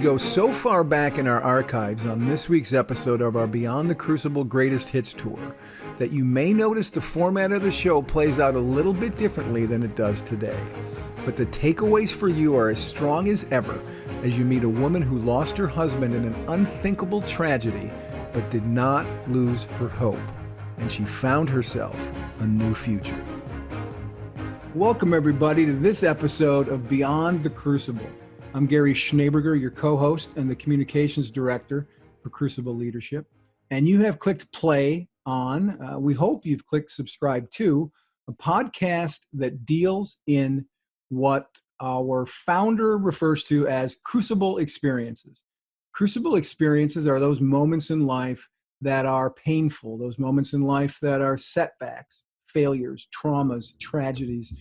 go so far back in our archives on this week's episode of our Beyond the Crucible Greatest Hits Tour that you may notice the format of the show plays out a little bit differently than it does today. But the takeaways for you are as strong as ever as you meet a woman who lost her husband in an unthinkable tragedy but did not lose her hope, and she found herself a new future. Welcome, everybody, to this episode of Beyond the Crucible. I'm Gary Schneeberger, your co-host and the communications director for Crucible Leadership. And you have clicked play on, we hope you've clicked subscribe to, a podcast that deals in what our founder refers to as crucible experiences. Crucible experiences are those moments in life that are painful, those moments in life that are setbacks, failures, traumas, tragedies,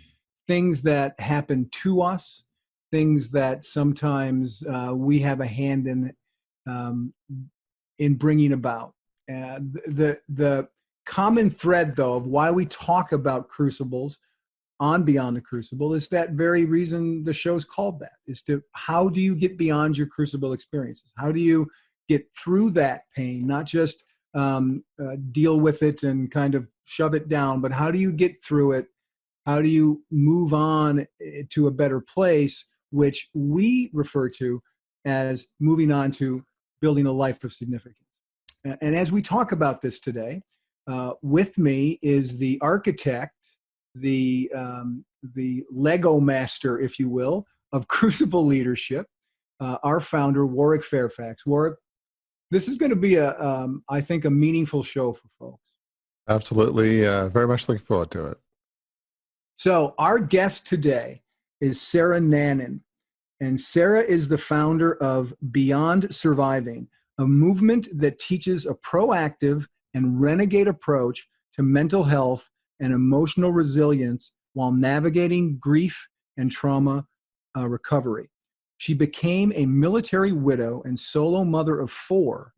things that happen to us, things that sometimes we have a hand in bringing about. The common thread, though, of why we talk about crucibles on Beyond the Crucible is that very reason the show's called that, is to how do you get beyond your crucible experiences? How do you get through that pain, not just deal with it and kind of shove it down, but how do you get through it? How do you move on to a better place, which we refer to as moving on to building a life of significance. And as we talk about this today, with me is the architect, the Lego master, if you will, of Crucible Leadership, our founder, Warwick Fairfax. Warwick, this is going to be I think, a meaningful show for folks. Absolutely. Very much looking forward to it. So our guest today is Sarah Nannen. And Sarah is the founder of Beyond Surviving, a movement that teaches a proactive and renegade approach to mental health and emotional resilience while navigating grief and trauma recovery. She became a military widow and solo mother of 4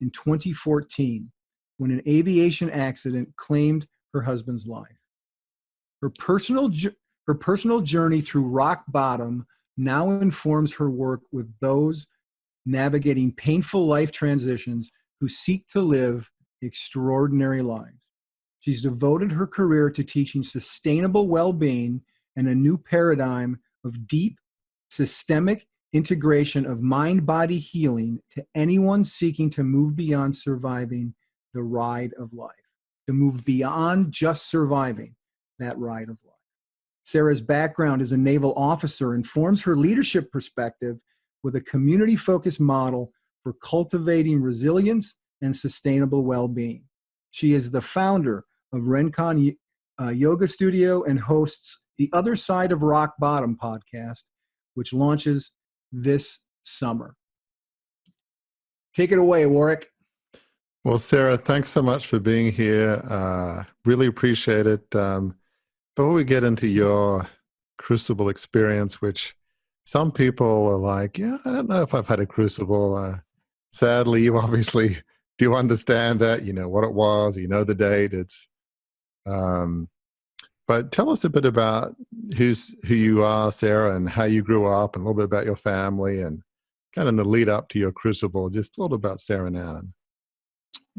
in 2014 when an aviation accident claimed her husband's life. Her personal journey through rock bottom now informs her work with those navigating painful life transitions who seek to live extraordinary lives. She's devoted her career to teaching sustainable well-being and a new paradigm of deep, systemic integration of mind-body healing to anyone seeking to move beyond surviving the ride of life, to move beyond just surviving that ride of life. Sarah's background as a naval officer informs her leadership perspective with a community-focused model for cultivating resilience and sustainable well-being. She is the founder of Rencon Yoga Studio and hosts the Other Side of Rock Bottom podcast, which launches this summer. Take it away, Warwick. Well, Sarah, thanks so much for being here. Really appreciate it. Before we get into your crucible experience, which some people are like, yeah, I don't know if I've had a crucible. Sadly, you obviously do understand that, you know what it was, you know the date. But tell us a bit about who you are, Sarah, and how you grew up, and a little bit about your family, and kind of in the lead up to your crucible, just a little about Sarah Nannen.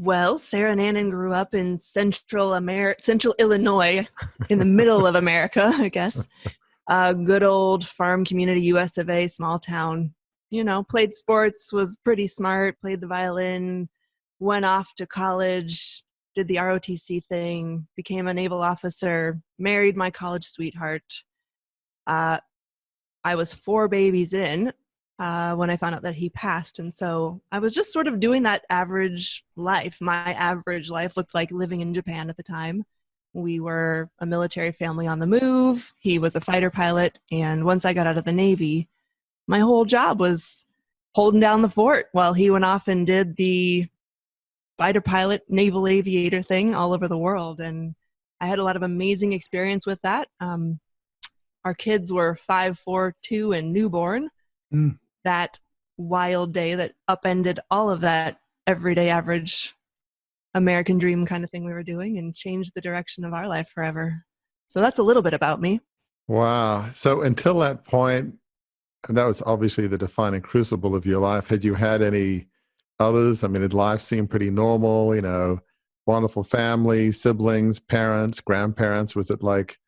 Well, Sarah Nannen grew up in central Illinois, in the middle of America, I guess. Good old farm community, US of A, small town. You know, played sports, was pretty smart, played the violin, went off to college, did the ROTC thing, became a naval officer, married my college sweetheart. I was 4 babies in when I found out that he passed. And so I was just sort of doing that average life. My average life looked like living in Japan at the time. We were a military family on the move. He was a fighter pilot. And once I got out of the Navy, my whole job was holding down the fort while he went off and did the fighter pilot, naval aviator thing all over the world. And I had a lot of amazing experience with that. Our kids were 5, 4, 2, and newborn. That wild day that upended all of that everyday average American dream kind of thing we were doing and changed the direction of our life forever. So that's a little bit about me. Wow. So until that point, And that was obviously the defining crucible of your life. Had you had any others? I mean, did life seem pretty normal, you know, wonderful family, siblings, parents, grandparents? Was it like,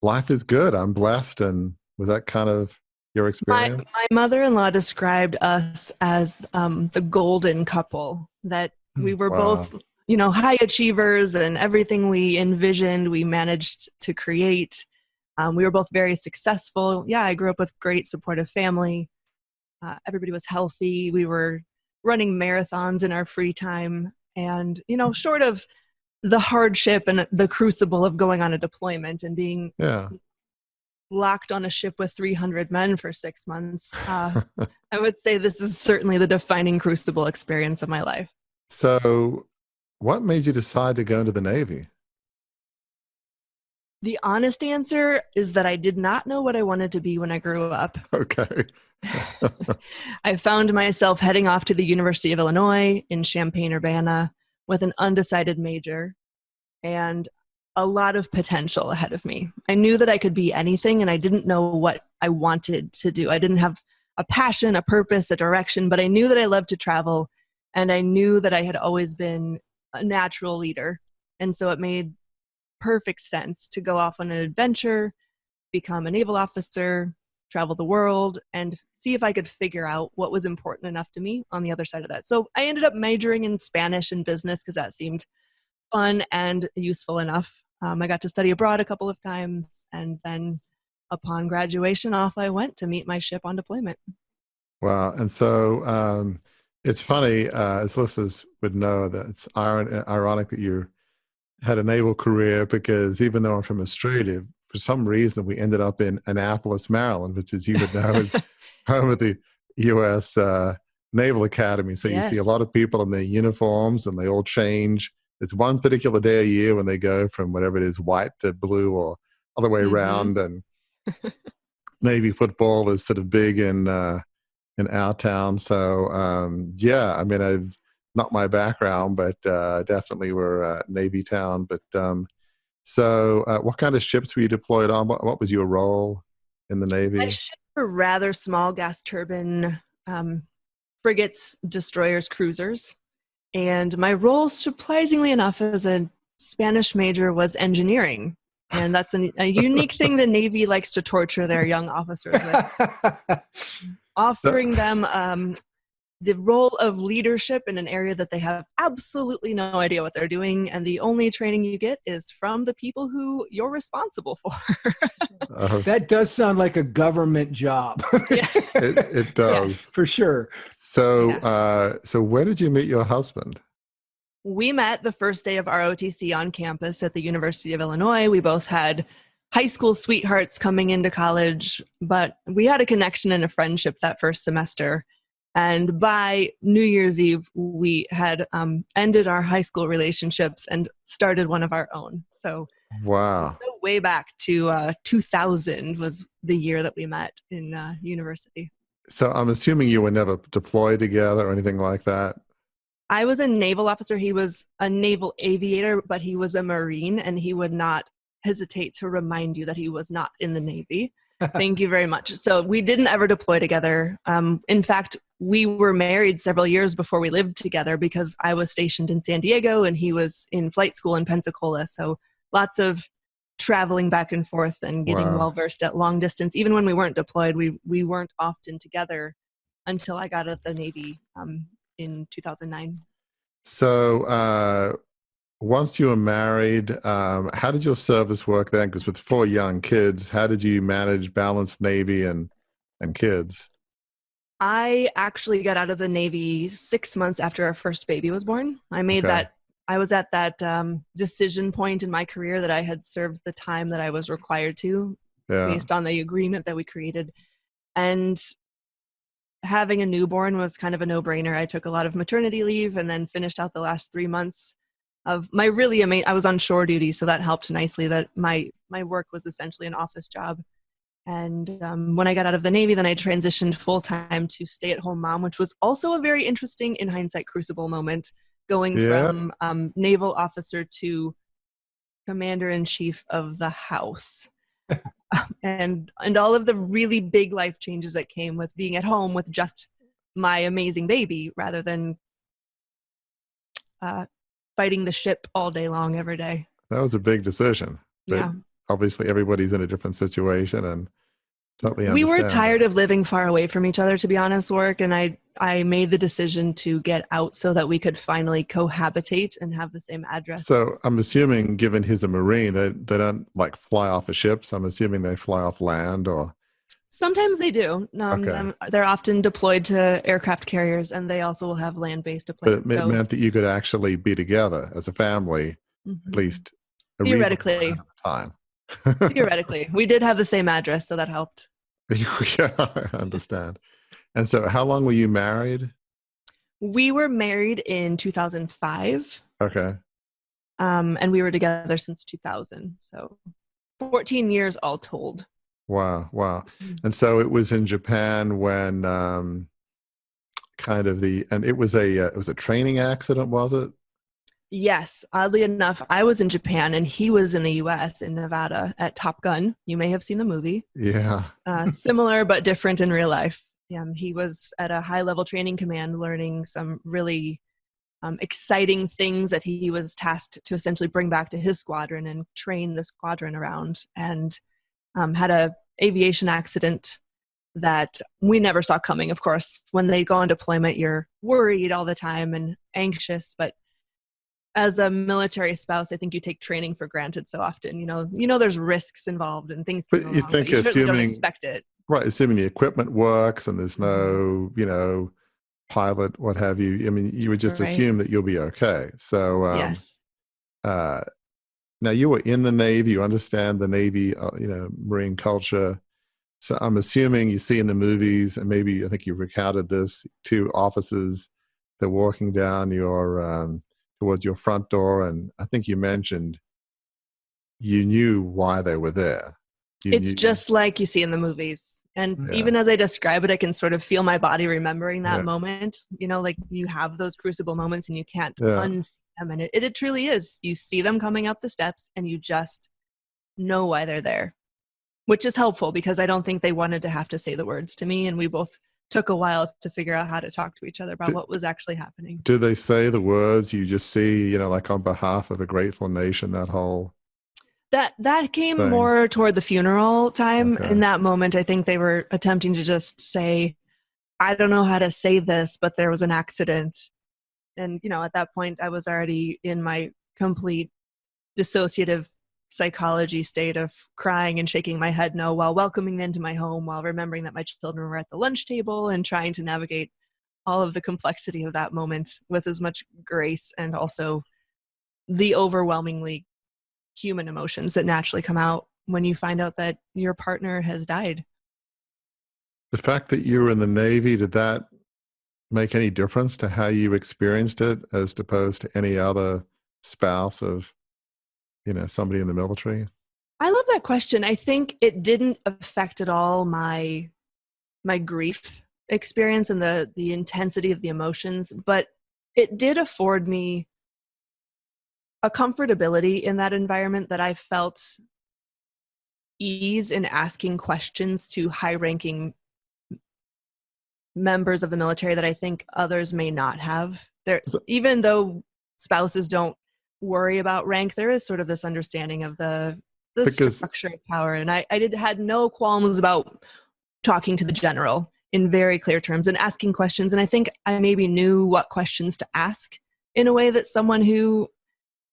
life is good, I'm blessed? And was that kind of your experience? My mother-in-law described us as the golden couple, that we were Wow. both, you know, high achievers, and everything we envisioned, we managed to create. We were both very successful. Yeah, I grew up with great supportive family. Everybody was healthy. We were running marathons in our free time. And, you know, short of the hardship and the crucible of going on a deployment and being Yeah. locked on a ship with 300 men for 6 months, I would say this is certainly the defining crucible experience of my life. So, what made you decide to go into the Navy? The honest answer is that I did not know what I wanted to be when I grew up. Okay. I found myself heading off to the University of Illinois in Champaign-Urbana with an undecided major and a lot of potential ahead of me. I knew that I could be anything, and I didn't know what I wanted to do. I didn't have a passion, a purpose, a direction, but I knew that I loved to travel, and I knew that I had always been a natural leader. And so it made perfect sense to go off on an adventure, become a naval officer, travel the world, and see if I could figure out what was important enough to me on the other side of that. So I ended up majoring in Spanish and business because that seemed fun and useful enough. I got to study abroad a couple of times, and then upon graduation, off I went to meet my ship on deployment. Wow. And so it's funny, as listeners would know, that it's ironic that you had a naval career, because even though I'm from Australia, for some reason we ended up in Annapolis, Maryland, which, as you would know, is home of the U.S. Naval Academy. So you see a Yes. lot of people in their uniforms, and they all change. It's one particular day a year when they go from whatever it is, white to blue, or other way Mm-hmm. around. And Navy football is sort of big in our town. So yeah, I mean, not my background, but definitely we're a Navy town. But so what kind of ships were you deployed on? What was your role in the My Navy? ships were rather small gas turbine frigates, destroyers, cruisers. And my role, surprisingly enough, as a Spanish major, was engineering. And that's a unique thing the Navy likes to torture their young officers with, offering them the role of leadership in an area that they have absolutely no idea what they're doing. And the only training you get is from the people who you're responsible for. That does sound like a government job. Yeah. It does. Yes. For sure. So Yeah. so where did you meet your husband? We met the first day of ROTC on campus at the University of Illinois. We both had high school sweethearts coming into college, but we had a connection and a friendship that first semester. And by New Year's Eve, we had ended our high school relationships and started one of our own. So Wow. way back to 2000 was the year that we met in university. So I'm assuming you were never deployed together or anything like that. I was a naval officer. He was a naval aviator, but he was a Marine, and he would not hesitate to remind you that he was not in the Navy. Thank you very much. So we didn't ever deploy together. In fact, we were married several years before we lived together, because I was stationed in San Diego and he was in flight school in Pensacola. So lots of traveling back and forth and getting Wow. well versed at long distance. Even when we weren't deployed, we weren't often together until I got out of the Navy in 2009. So once you were married, how did your service work then? Because with 4 young kids, how did you manage balance Navy and kids? I actually got out of the Navy 6 months after our first baby was born. Okay. I was at that decision point in my career that I had served the time that I was required to, Yeah. based on the agreement that we created. And having a newborn was kind of a no-brainer. I took a lot of maternity leave and then finished out the last 3 months of my I was on shore duty, so that helped nicely, that my work was essentially an office job. And when I got out of the Navy, then I transitioned full-time to stay-at-home mom, which was also a very interesting, in hindsight, crucible moment, going Yeah. from naval officer to commander-in-chief of the house. and all of the really big life changes that came with being at home with just my amazing baby rather than fighting the ship all day long every day. That was a big decision. But Yeah. obviously everybody's in a different situation, and totally We understand were tired that. of living far away from each other, to be honest, Warwick, and I made the decision to get out so that we could finally cohabitate and have the same address. So I'm assuming, given he's a Marine, they don't like fly off of ships. I'm assuming they fly off land, or Sometimes they do. Okay. They're often deployed to aircraft carriers, and they also will have land-based but deployments. it meant that you could actually be together as a family, at least a reasonable theoretically, amount of the time. theoretically, we did have the same address, so that helped. Yeah, I understand. And so how long were you married? We were married in 2005, Okay. and we were together since 2000. So 14 years all told. Wow. Wow. And so it was in Japan when and it was a training accident, was it? Yes, oddly enough, I was in Japan and he was in the US in Nevada at Top Gun. You may have seen the movie. Yeah. Similar but different in real life. He was at a high-level training command learning some really exciting things that he was tasked to essentially bring back to his squadron and train the squadron around, and had a aviation accident that we never saw coming. Of course, when they go on deployment, you're worried all the time and anxious, but as a military spouse, I think you take training for granted so often. You know, there's risks involved and things can But go you wrong, think, but you certainly don't assuming, expect it. right, assuming the equipment works and there's no, pilot, what have you, I mean, you would just Right. assume that you'll be okay. So, Yes. now you were in the Navy, you understand the Navy, Marine culture. So I'm assuming you see in the movies, and maybe I think you recounted this, two officers, they're walking down towards your front door, and I think you mentioned you knew why they were there. It's just like you see in the movies. And even as I describe it, I can sort of feel my body remembering that moment. Like you have those crucible moments and you can't unsee them. And it truly is. You see them coming up the steps and you just know why they're there, which is helpful because I don't think they wanted to have to say the words to me. And we both took a while to figure out how to talk to each other about what was actually happening. Do they say the words you just see, like on behalf of a grateful nation, that whole... That came thing. More toward the funeral time. Okay. In that moment, I think they were attempting to just say, I don't know how to say this, but there was an accident. And, at that point, I was already in my complete dissociative psychology state of crying and shaking my head no while welcoming them into my home, while remembering that my children were at the lunch table and trying to navigate all of the complexity of that moment with as much grace and also the overwhelmingly human emotions that naturally come out when you find out that your partner has died. The fact that you were in the Navy, did that make any difference to how you experienced it as opposed to any other spouse of, somebody in the military? I love that question. I think it didn't affect at all my grief experience and the intensity of the emotions, but it did afford me a comfortability in that environment that I felt ease in asking questions to high-ranking members of the military that I think others may not have. Even though spouses don't worry about rank, there is sort of this understanding of the structure of power. And I had no qualms about talking to the general in very clear terms and asking questions. And I think I maybe knew what questions to ask in a way that someone who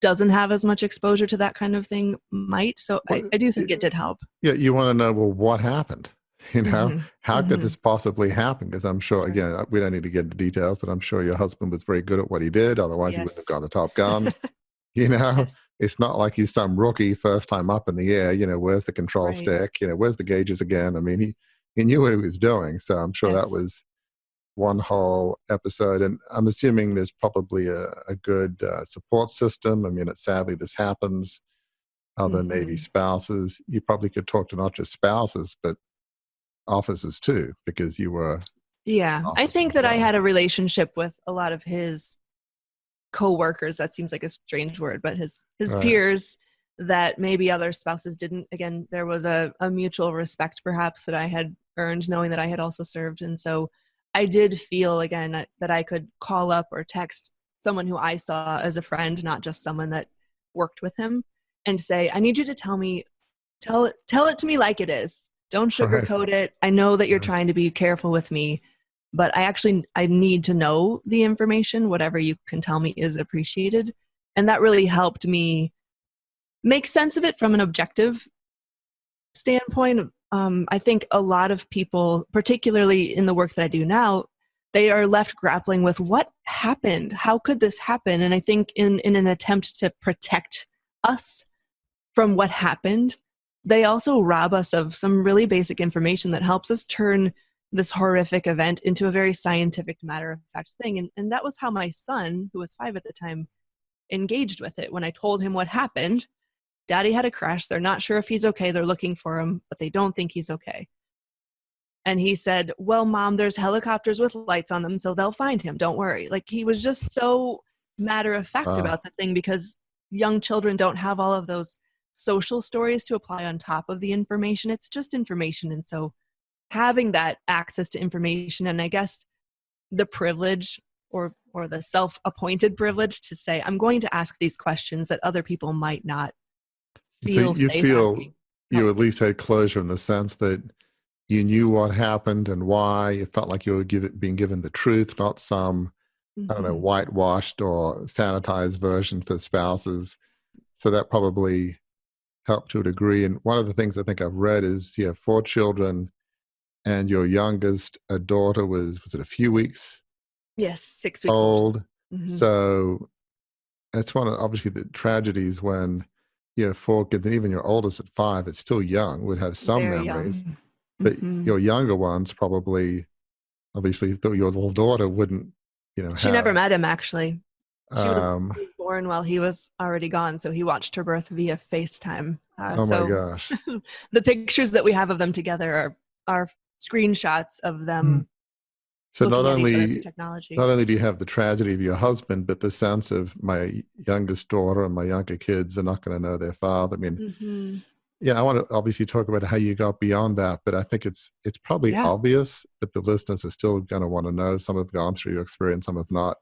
doesn't have as much exposure to that kind of thing might. So I do think it did help. Yeah, you want to know, well, what happened? How could this possibly happen? Because I'm sure, again, we don't need to get into details, but I'm sure your husband was very good at what he did. Otherwise, he wouldn't have got the Top Gun. It's not like he's some rookie first time up in the air. Where's the control stick? Where's the gauges again? I mean, he knew what he was doing. So I'm sure that was one whole episode. And I'm assuming there's probably a good support system. I mean, sadly, this happens. Other Navy spouses, you probably could talk to not just spouses, but officers too, because you were. Yeah, I think that I had a relationship with a lot of his co-workers. That seems like a strange word, but his peers that maybe other spouses didn't. Again, there was a mutual respect perhaps that I had earned knowing that I had also served. And so I did feel again that I could call up or text someone who I saw as a friend, not just someone that worked with him, and say, I need you to tell it to me like it is. Don't Right. sugarcoat it. I know that you're trying to be careful with me, but I need to know the information. Whatever you can tell me is appreciated. And that really helped me make sense of it from an objective standpoint. I think a lot of people, particularly in the work that I do now, they are left grappling with what happened? How could this happen? And I think in an attempt to protect us from what happened, they also rob us of some really basic information that helps us turn this horrific event into a very scientific, matter-of-fact thing. And that was how my son, who was 5 at the time, engaged with it. When I told him what happened, Daddy had a crash. They're not sure if he's okay. They're looking for him, but they don't think he's okay. And he said, well, Mom, there's helicopters with lights on them, so they'll find him. Don't worry. Like, he was just so matter-of-fact about the thing, because young children don't have all of those social stories to apply on top of the information. It's just information. And so having that access to information, and I guess the privilege or the self-appointed privilege to say, I'm going to ask these questions that other people might not feel So you safe feel asking. you at least had closure in the sense that you knew what happened and why. It felt like you were being given the truth, not some, I don't know, whitewashed or sanitized version for spouses. So that probably helped to a degree. And one of the things I think I've read is you have 4 children, and your youngest, a daughter, was it a few weeks? Yes, 6 weeks old. So that's one of obviously the tragedies when you have 4 kids, and even your oldest at 5, it's still young, would have some Very memories. young. But your younger ones probably, obviously, your little daughter wouldn't, She never met him, actually. She was Um, born while he was already gone, so he watched her birth via FaceTime. oh my gosh. The pictures that we have of them together are screenshots of them So looking at each other through technology. not only do you have the tragedy of your husband, but the sense of my youngest daughter and my younger kids are not going to know their father. I mean, I want to obviously talk about how you got beyond that, but I think it's probably obvious, but the listeners are still going to want to know. Some have gone through your experience, some have not.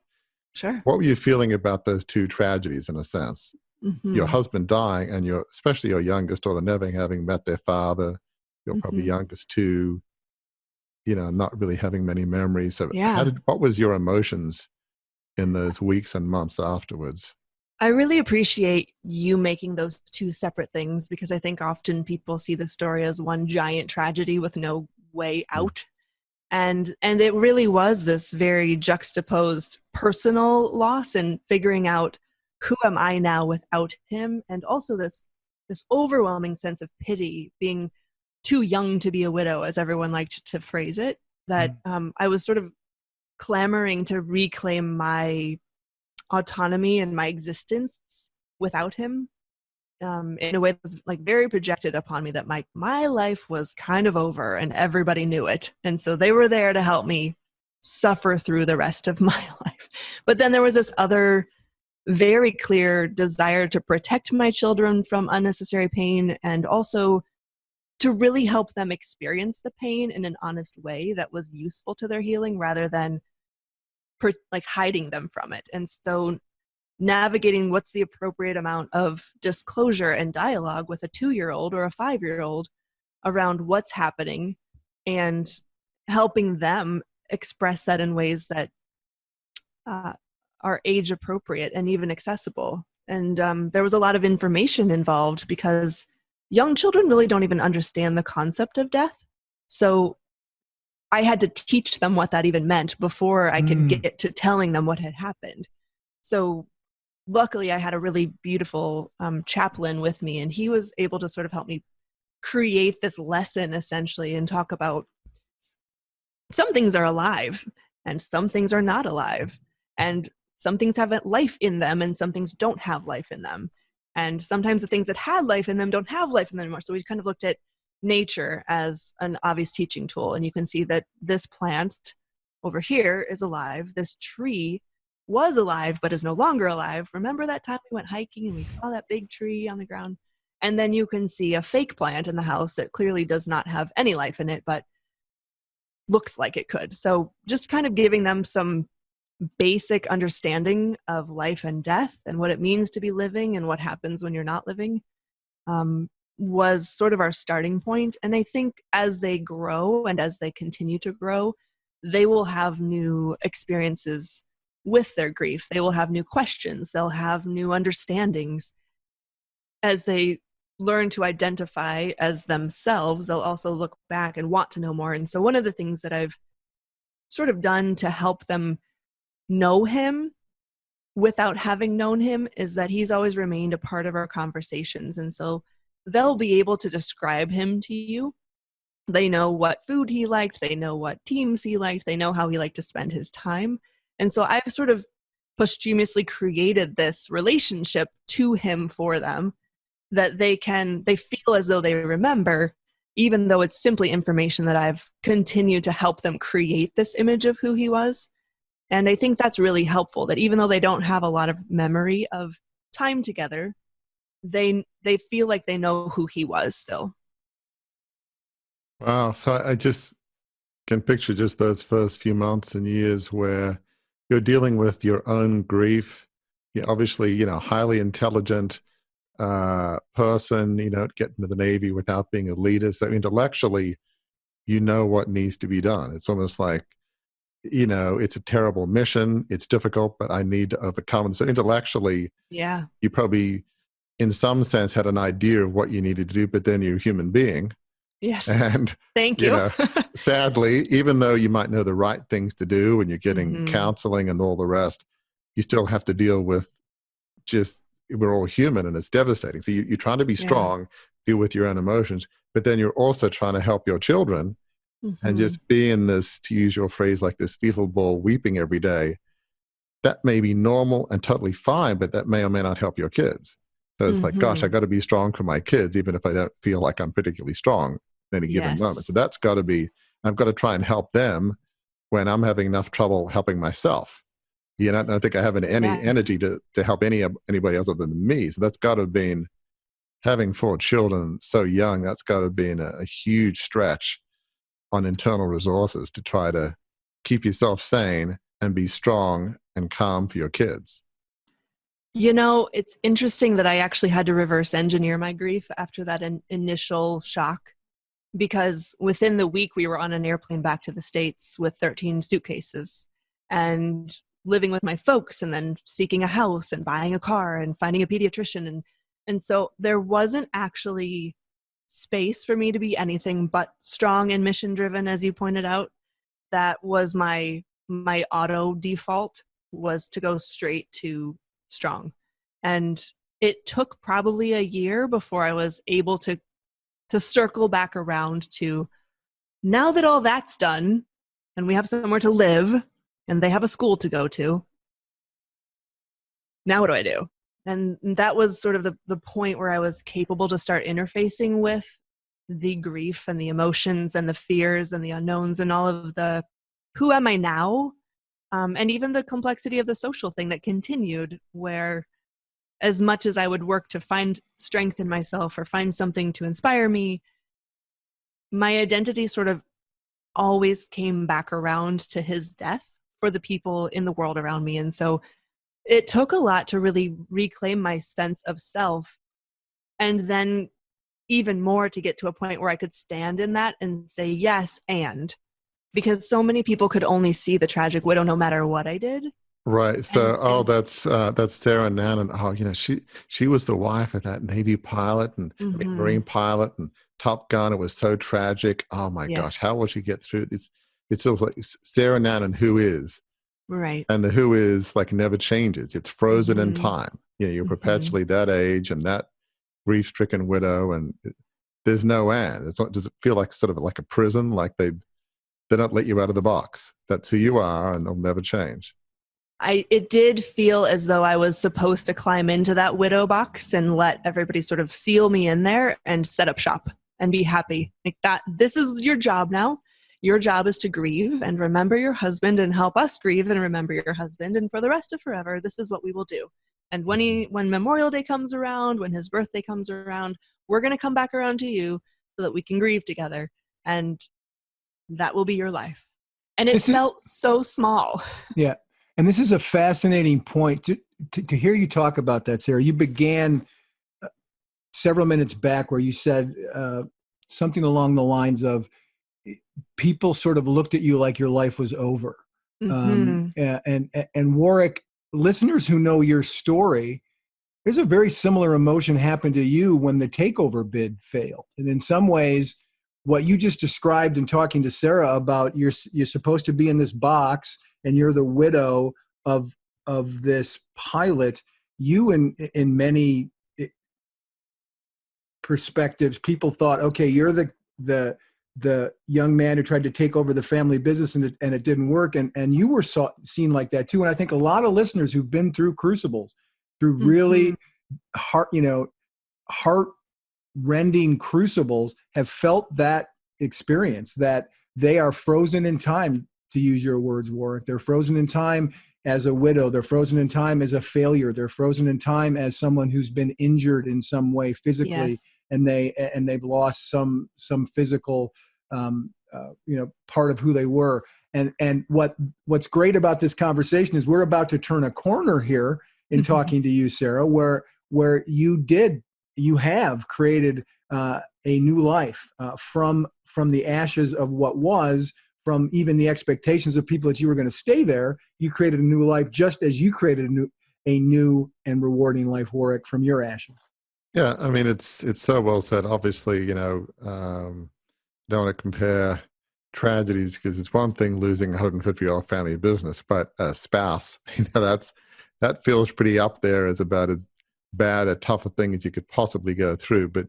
Sure. What were you feeling about those 2 tragedies, in a sense? Your husband dying, and especially your youngest daughter never having met their father, your probably youngest 2, not really having many memories. So what was your emotions in those weeks and months afterwards? I really appreciate you making those 2 separate things, because I think often people see the story as one giant tragedy with no way out. And it really was this very juxtaposed personal loss, and figuring out, who am I now without him? And also this overwhelming sense of pity, being too young to be a widow, as everyone liked to phrase it, that I was sort of clamoring to reclaim my autonomy and my existence without him, in a way that was like very projected upon me, that my life was kind of over and everybody knew it. And so they were there to help me suffer through the rest of my life. But then there was this other very clear desire to protect my children from unnecessary pain, and also to really help them experience the pain in an honest way that was useful to their healing, rather than hiding them from it. And so navigating what's the appropriate amount of disclosure and dialogue with a 2-year-old or a 5-year-old around what's happening, and helping them express that in ways that are age appropriate and even accessible. And there was a lot of information involved, because young children really don't even understand the concept of death. So I had to teach them what that even meant before I could get to telling them what had happened. So luckily I had a really beautiful chaplain with me, and he was able to sort of help me create this lesson essentially, and talk about some things are alive and some things are not alive, and some things have life in them and some things don't have life in them. And sometimes the things that had life in them don't have life in them anymore. So we kind of looked at nature as an obvious teaching tool. And you can see that this plant over here is alive. This tree was alive, but is no longer alive. Remember that time we went hiking and we saw that big tree on the ground? And then you can see a fake plant in the house that clearly does not have any life in it, but looks like it could. So just kind of giving them some basic understanding of life and death and what it means to be living and what happens when you're not living was sort of our starting point. And I think as they grow and as they continue to grow, they will have new experiences with their grief. They will have new questions. They'll have new understandings. As they learn to identify as themselves, they'll also look back and want to know more. And so one of the things that I've sort of done to help them know him without having known him is that he's always remained a part of our conversations. And so they'll be able to describe him to you. They know what food he liked. They know what teams he liked. They know how he liked to spend his time. And so I've sort of posthumously created this relationship to him for them that they feel as though they remember, even though it's simply information that I've continued to help them create this image of who he was. And I think that's really helpful, that even though they don't have a lot of memory of time together, they feel like they know who he was still. Wow. So I just can picture just those first few months and years where you're dealing with your own grief. You're obviously, highly intelligent person. You don't get into the Navy without being a leader. So intellectually, you know what needs to be done. It's almost like, it's a terrible mission. It's difficult, but I need to overcome it. So intellectually, yeah, you probably, in some sense, had an idea of what you needed to do, but then you're a human being. Yes. And thank you. Sadly, even though you might know the right things to do and you're getting counseling and all the rest, you still have to deal with we're all human and it's devastating. So you're trying to be strong, deal with your own emotions, but then you're also trying to help your children and just be in this, to use your phrase, like this fetal ball weeping every day. That may be normal and totally fine, but that may or may not help your kids. So it's like, gosh, I got to be strong for my kids, even if I don't feel like I'm particularly strong in any given moment. So that's got to be, I've got to try and help them when I'm having enough trouble helping myself. I don't think I have any energy to help anybody else other than me. So that's got to have been, having 4 children so young, that's got to have been a huge stretch on internal resources to try to keep yourself sane and be strong and calm for your kids. It's interesting that I actually had to reverse engineer my grief after that initial shock, because within the week we were on an airplane back to the States with 13 suitcases and living with my folks, and then seeking a house and buying a car and finding a pediatrician. And so there wasn't actually space for me to be anything but strong and mission driven, as you pointed out. That was my auto default, was to go straight to strong. And it took probably a year before I was able to circle back around to, now that all that's done and we have somewhere to live and they have a school to go to, now what do I do? And that was sort of the point where I was capable to start interfacing with the grief and the emotions and the fears and the unknowns and all of the, who am I now? And even the complexity of the social thing that continued, where as much as I would work to find strength in myself or find something to inspire me, my identity sort of always came back around to his death for the people in the world around me. And so it took a lot to really reclaim my sense of self, and then even more to get to a point where I could stand in that and say yes, and because so many people could only see the tragic widow no matter what I did. Right. So, that's Sarah Nannen. Oh, she was the wife of that Navy pilot and Marine pilot and Top Gun. It was so tragic. Oh my gosh, how will she get through this? It's sort of like Sarah Nannen, who is. Right. And the who is like never changes. It's frozen in time. You're perpetually that age and that grief-stricken widow, and there's no end. Does it feel like sort of like a prison? Like they don't let you out of the box. That's who you are, and they'll never change. It did feel as though I was supposed to climb into that widow box and let everybody sort of seal me in there and set up shop and be happy. Like that, this is your job now. Your job is to grieve and remember your husband and help us grieve and remember your husband. And for the rest of forever, this is what we will do. And when Memorial Day comes around, when his birthday comes around, we're going to come back around to you so that we can grieve together. And that will be your life. And it felt so small. Yeah. And this is a fascinating point to hear you talk about that, Sarah. You began several minutes back where you said something along the lines of people sort of looked at you like your life was over. And Warwick, listeners who know your story, there's a very similar emotion happened to you when the takeover bid failed. And in some ways, what you just described in talking to Sarah about you're supposed to be in this box and you're the widow of this pilot, you in many perspectives, people thought, okay, you're the young man who tried to take over the family business and it didn't work. And you were seen like that too. And I think a lot of listeners who've been through crucibles, through really heart-rending crucibles, have felt that experience, that they are frozen in time, to use your words, Warwick. They're frozen in time as a widow. They're frozen in time as a failure. They're frozen in time as someone who's been injured in some way physically. Yes. And they've lost some physical part of who they were. And what's great about this conversation is we're about to turn a corner here in talking to you, Sarah, where you have created a new life from the ashes of what was, from even the expectations of people that you were going to stay there. You created a new life, just as you created a new and rewarding life, Warwick, from your ashes. Yeah, I mean, it's so well said. Obviously, don't want to compare tragedies, because it's one thing losing a 150-year-old family business, but a spouse, that feels pretty up there as about as bad a tough a thing as you could possibly go through. But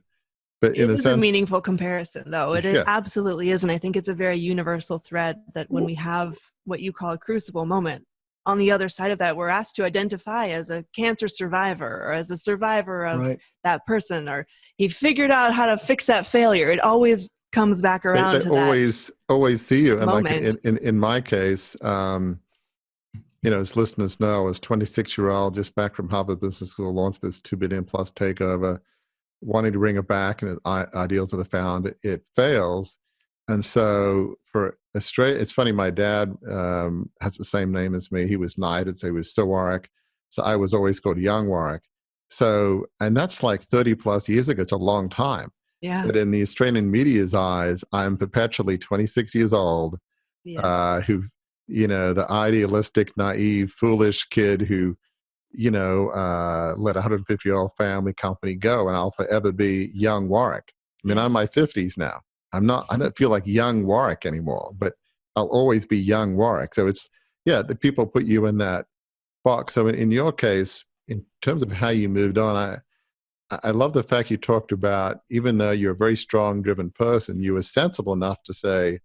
in a sense, a meaningful comparison, though. It absolutely is, and I think it's a very universal thread that when we have what you call a crucible moment, on the other side of that, we're asked to identify as a cancer survivor or as a survivor of that person, or he figured out how to fix that failure. It always comes back around to that. Always see you. And moment. Like in my case, as listeners know, as 26-year-old, just back from Harvard Business School, launched this $2 billion plus takeover, wanting to bring it back, and ideals are found, it fails. And so it's funny, my dad has the same name as me. He was knighted, so he was Sir Warwick. So I was always called Young Warwick. So, and that's like 30 plus years ago. It's a long time. Yeah. But in the Australian media's eyes, I'm perpetually 26 years old, who, the idealistic, naive, foolish kid who, let a 150-year-old family company go, and I'll forever be Young Warwick. I mean, I'm in my 50s now. I don't feel like Young Warwick anymore, but I'll always be Young Warwick. So it's, the people put you in that box. So in your case, in terms of how you moved on, I love the fact you talked about, even though you're a very strong, driven person, you were sensible enough to say,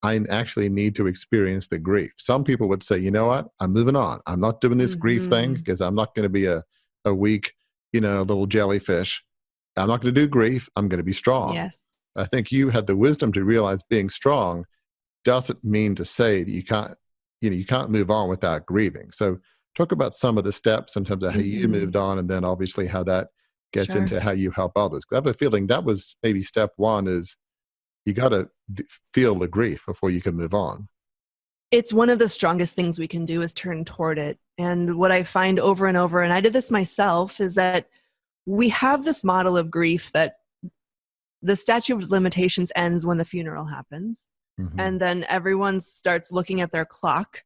I actually need to experience the grief. Some people would say, you know what, I'm moving on. I'm not doing this grief thing because I'm not going to be a weak, little jellyfish. I'm not going to do grief. I'm going to be strong. Yes. I think you had the wisdom to realize being strong doesn't mean to say that you can't move on without grieving. So talk about some of the steps in terms of how you moved on, and then obviously how that gets into how you help others. I have a feeling that was maybe step one, is you got to feel the grief before you can move on. It's one of the strongest things we can do is turn toward it. And what I find over and over, and I did this myself, is that we have this model of grief that the statute of limitations ends when the funeral happens. And then everyone starts looking at their clock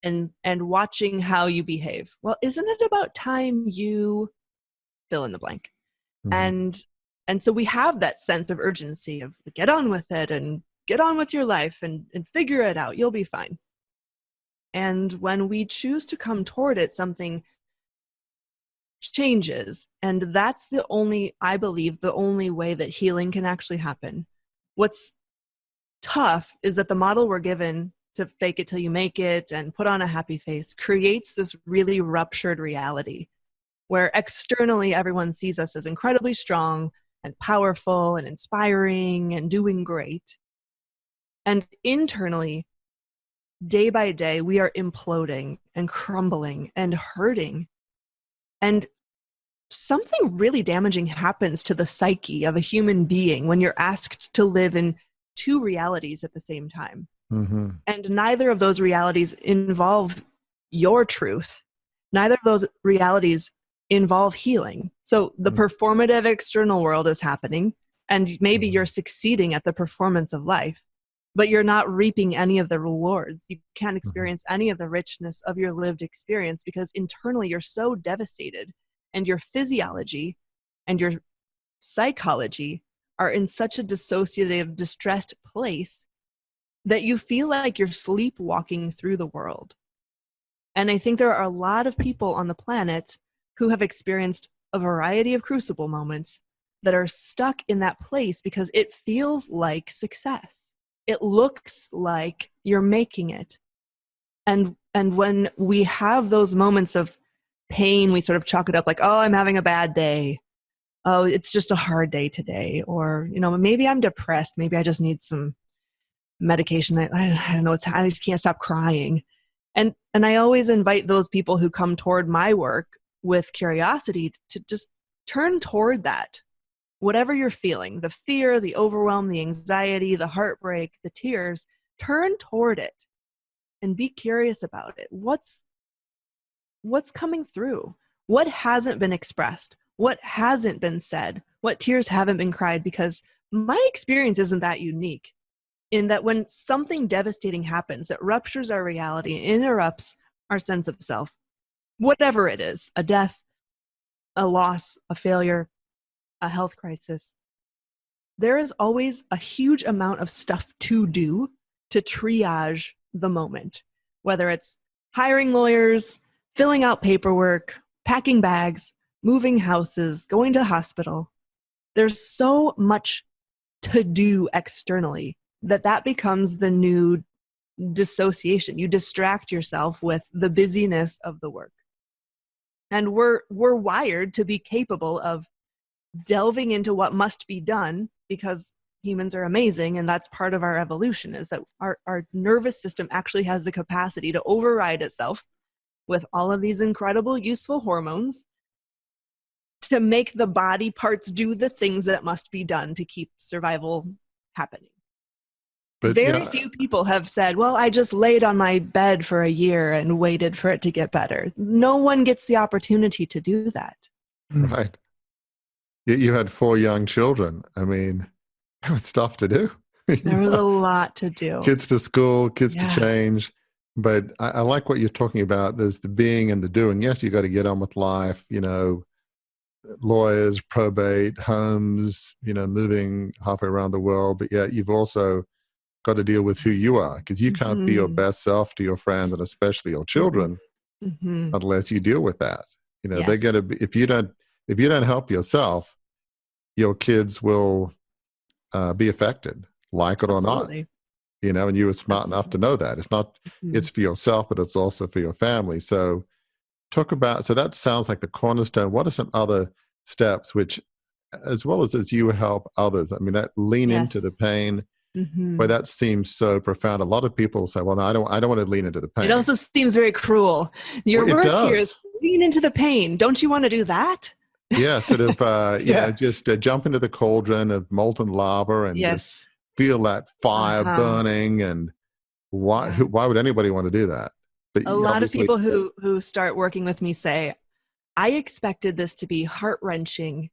and watching how you behave. Well, isn't it about time you fill in the blank? And so we have that sense of urgency of get on with it and get on with your life and figure it out. You'll be fine. And when we choose to come toward it, something changes. And that's I believe, the only way that healing can actually happen. What's tough is that the model we're given to fake it till you make it and put on a happy face creates this really ruptured reality where externally everyone sees us as incredibly strong and powerful and inspiring and doing great. And internally, day by day, we are imploding and crumbling and hurting. And something really damaging happens to the psyche of a human being when you're asked to live in two realities at the same time. Mm-hmm. And neither of those realities involve your truth. Neither of those realities involve healing. So the performative external world is happening, and maybe you're succeeding at the performance of life, but you're not reaping any of the rewards. You can't experience any of the richness of your lived experience because internally you're so devastated, and your physiology and your psychology are in such a dissociative, distressed place that you feel like you're sleepwalking through the world. And I think there are a lot of people on the planet who have experienced a variety of crucible moments that are stuck in that place because it feels like success. It looks like you're making it. And when we have those moments of pain, we sort of chalk it up like, oh, I'm having a bad day. Oh, it's just a hard day today. Or, maybe I'm depressed. Maybe I just need some medication. I don't know. I just can't stop crying. And I always invite those people who come toward my work with curiosity to just turn toward that. Whatever you're feeling, the fear, the overwhelm, the anxiety, the heartbreak, the tears, turn toward it and be curious about it. What's coming through? What hasn't been expressed? What hasn't been said? What tears haven't been cried? Because my experience isn't that unique, in that when something devastating happens that ruptures our reality, interrupts our sense of self, whatever it is, a death, a loss, a failure, a health crisis, there is always a huge amount of stuff to do to triage the moment, whether it's hiring lawyers, filling out paperwork, packing bags, moving houses, going to the hospital. There's so much to do externally that becomes the new dissociation. You distract yourself with the busyness of the work. And we're wired to be capable of delving into what must be done because humans are amazing, and that's part of our evolution, is that our nervous system actually has the capacity to override itself with all of these incredible, useful hormones to make the body parts do the things that must be done to keep survival happening. But very few people have said, well, I just laid on my bed for a year and waited for it to get better. No one gets the opportunity to do that. Right. You had 4 young children. I mean, there was stuff to do. There was a lot to do. Kids to school, kids to change. But I like what you're talking about. There's the being and the doing. Yes, you got to get on with life, lawyers, probate, homes, moving halfway around the world. But yeah, you've also got to deal with who you are, because you can't be your best self to your friends and especially your children unless you deal with that. They're going to be, if you don't help yourself, your kids will be affected, like it or not. And you were smart enough to know that it's not, it's for yourself, but it's also for your family. So so that sounds like the cornerstone. What are some other steps which, as well as you help others? I mean, that lean into the pain. But that seems so profound. A lot of people say, well, no, I don't want to lean into the pain. It also seems very cruel. Your work here is lean into the pain. Don't you want to do that? Yeah, sort of, just jump into the cauldron of molten lava and just feel that fire burning. And why would anybody want to do that? But a lot of people who start working with me say, I expected this to be heart-wrenching,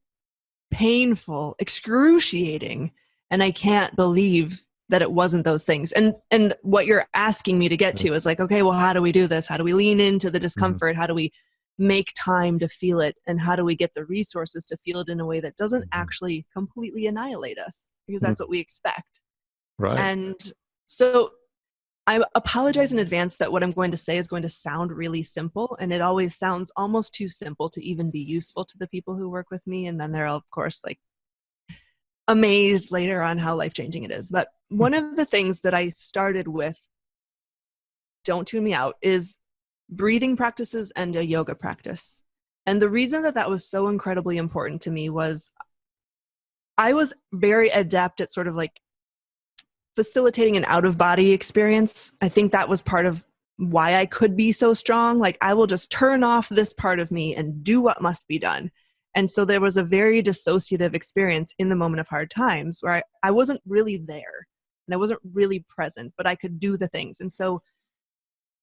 painful, excruciating, and I can't believe that it wasn't those things. And what you're asking me to get to is like, okay, well, how do we do this? How do we lean into the discomfort? How do we make time to feel it? And how do we get the resources to feel it in a way that doesn't actually completely annihilate us? Because that's what we expect. Right. And so I apologize in advance that what I'm going to say is going to sound really simple. And it always sounds almost too simple to even be useful to the people who work with me. And then they're, of course, like amazed later on how life-changing it is. But one of the things that I started with, don't tune me out, is breathing practices and a yoga practice. And the reason that was so incredibly important to me was I was very adept at sort of like facilitating an out-of-body experience. I think that was part of why I could be so strong. Like, I will just turn off this part of me and do what must be done. And so there was a very dissociative experience in the moment of hard times where I wasn't really there and I wasn't really present, but I could do the things. And so